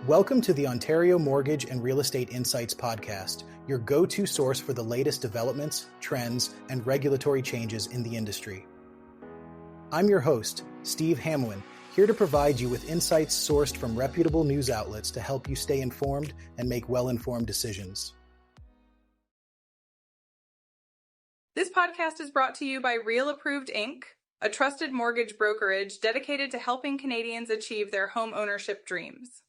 Welcome to the Ontario Mortgage and Real Estate Insights podcast, your go-to source for the latest developments, trends, and regulatory changes in the industry. I'm your host, Steve Hamlin, here to provide you with insights sourced from reputable news outlets to help you stay informed and make well-informed decisions. This podcast is brought to you by Real Approved Inc., a trusted mortgage brokerage dedicated to helping Canadians achieve their home ownership dreams.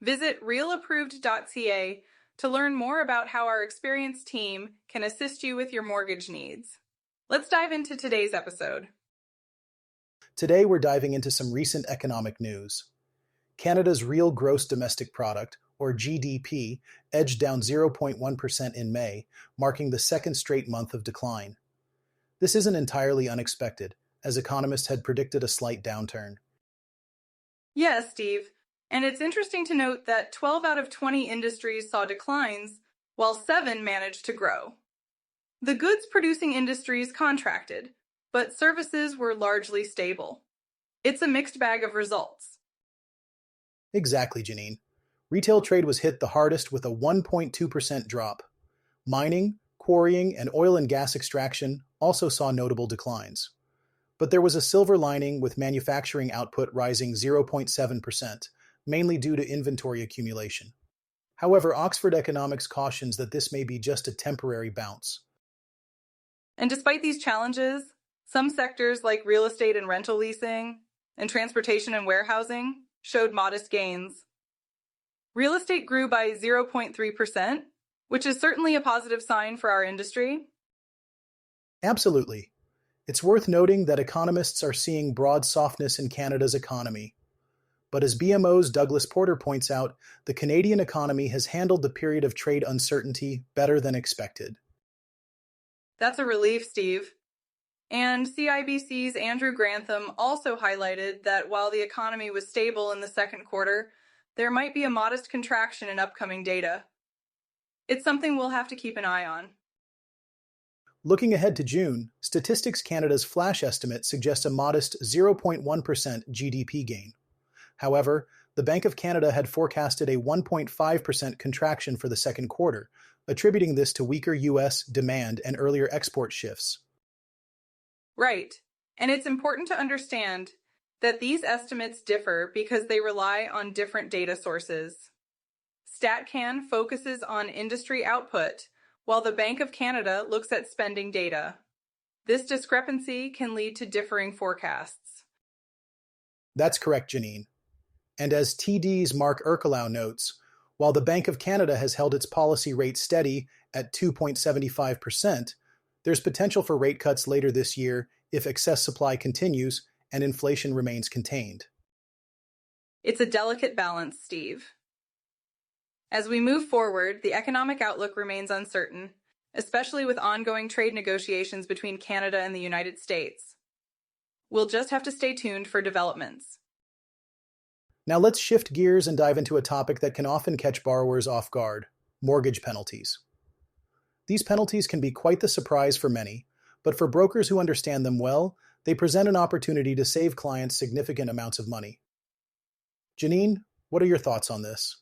Visit realapproved.ca to learn more about how our experienced team can assist you with your mortgage needs. Let's dive into today's episode. Today, we're diving into some recent economic news. Canada's real gross domestic product, or GDP, edged down 0.1% in May, marking the second straight month of decline. This isn't entirely unexpected, as economists had predicted a slight downturn. Yes, Steve. And it's interesting to note that 12 out of 20 industries saw declines, while 7 managed to grow. The goods-producing industries contracted, but services were largely stable. It's a mixed bag of results. Exactly, Janine. Retail trade was hit the hardest with a 1.2% drop. Mining, quarrying, and oil and gas extraction also saw notable declines. But there was a silver lining with manufacturing output rising 0.7%, mainly due to inventory accumulation. However, Oxford Economics cautions that this may be just a temporary bounce. And despite these challenges, some sectors like real estate and rental leasing, and transportation and warehousing showed modest gains. Real estate grew by 0.3%, which is certainly a positive sign for our industry. Absolutely. It's worth noting that economists are seeing broad softness in Canada's economy. But as BMO's Douglas Porter points out, the Canadian economy has handled the period of trade uncertainty better than expected. That's a relief, Steve. And CIBC's Andrew Grantham also highlighted that while the economy was stable in the second quarter, there might be a modest contraction in upcoming data. It's something we'll have to keep an eye on. Looking ahead to June, Statistics Canada's flash estimate suggests a modest 0.1% GDP gain. However, the Bank of Canada had forecasted a 1.5% contraction for the second quarter, attributing this to weaker U.S. demand and earlier export shifts. Right. And it's important to understand that these estimates differ because they rely on different data sources. StatCan focuses on industry output, while the Bank of Canada looks at spending data. This discrepancy can lead to differing forecasts. That's correct, Janine. And as TD's Mark Erkelau notes, while the Bank of Canada has held its policy rate steady at 2.75%, there's potential for rate cuts later this year if excess supply continues and inflation remains contained. It's a delicate balance, Steve. As we move forward, the economic outlook remains uncertain, especially with ongoing trade negotiations between Canada and the United States. We'll just have to stay tuned for developments. Now let's shift gears and dive into a topic that can often catch borrowers off guard: mortgage penalties. These penalties can be quite the surprise for many, but for brokers who understand them well, they present an opportunity to save clients significant amounts of money. Janine, what are your thoughts on this?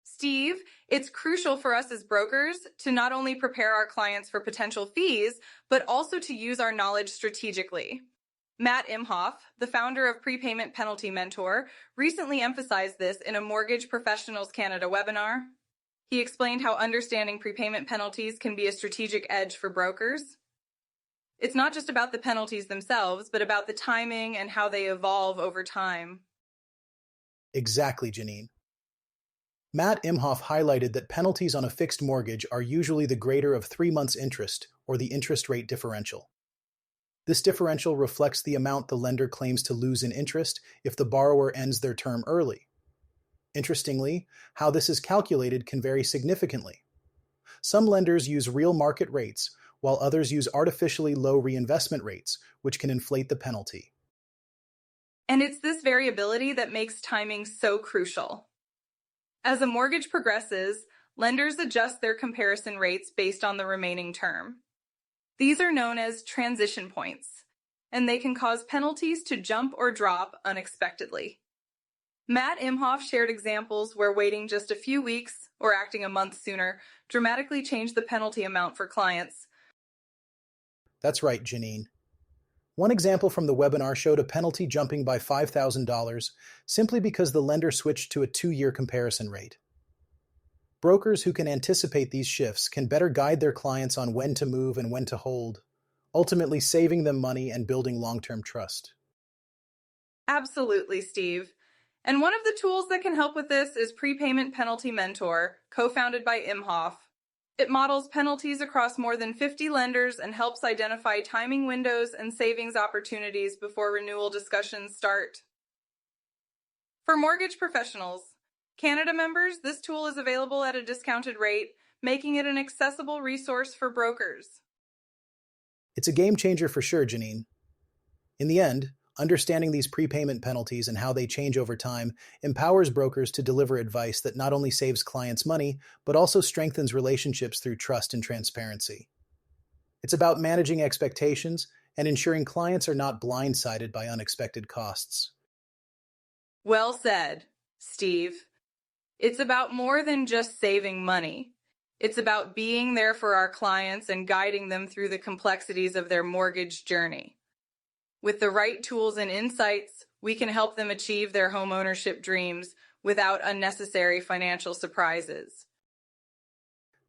Steve, it's crucial for us as brokers to not only prepare our clients for potential fees, but also to use our knowledge strategically. Matt Imhoff, the founder of Prepayment Penalty Mentor, recently emphasized this in a Mortgage Professionals Canada webinar. He explained how understanding prepayment penalties can be a strategic edge for brokers. It's not just about the penalties themselves, but about the timing and how they evolve over time. Exactly, Janine. Matt Imhoff highlighted that penalties on a fixed mortgage are usually the greater of 3 months' interest, or the interest rate differential. This differential reflects the amount the lender claims to lose in interest if the borrower ends their term early. Interestingly, how this is calculated can vary significantly. Some lenders use real market rates, while others use artificially low reinvestment rates, which can inflate the penalty. And it's this variability that makes timing so crucial. As a mortgage progresses, lenders adjust their comparison rates based on the remaining term. These are known as transition points, and they can cause penalties to jump or drop unexpectedly. Matt Imhoff shared examples where waiting just a few weeks or acting a month sooner dramatically changed the penalty amount for clients. That's right, Janine. One example from the webinar showed a penalty jumping by $5,000 simply because the lender switched to a 2-year comparison rate. Brokers who can anticipate these shifts can better guide their clients on when to move and when to hold, ultimately saving them money and building long-term trust. Absolutely, Steve. And one of the tools that can help with this is Prepayment Penalty Mentor, co-founded by Imhoff. It models penalties across more than 50 lenders and helps identify timing windows and savings opportunities before renewal discussions start. For mortgage professionals, Canada members, this tool is available at a discounted rate, making it an accessible resource for brokers. It's a game changer for sure, Janine. In the end, understanding these prepayment penalties and how they change over time empowers brokers to deliver advice that not only saves clients money, but also strengthens relationships through trust and transparency. It's about managing expectations and ensuring clients are not blindsided by unexpected costs. Well said, Steve. It's about more than just saving money. It's about being there for our clients and guiding them through the complexities of their mortgage journey. With the right tools and insights, we can help them achieve their homeownership dreams without unnecessary financial surprises.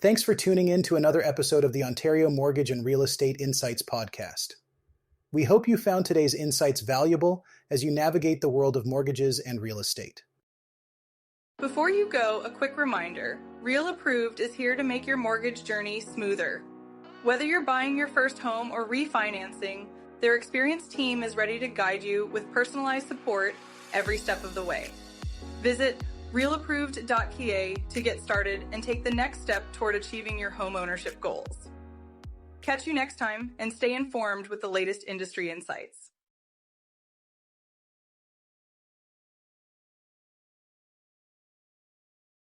Thanks for tuning in to another episode of the Ontario Mortgage and Real Estate Insights podcast. We hope you found today's insights valuable as you navigate the world of mortgages and real estate. Before you go, a quick reminder, Real Approved is here to make your mortgage journey smoother. Whether you're buying your first home or refinancing, their experienced team is ready to guide you with personalized support every step of the way. Visit realapproved.ca to get started and take the next step toward achieving your home ownership goals. Catch you next time and stay informed with the latest industry insights.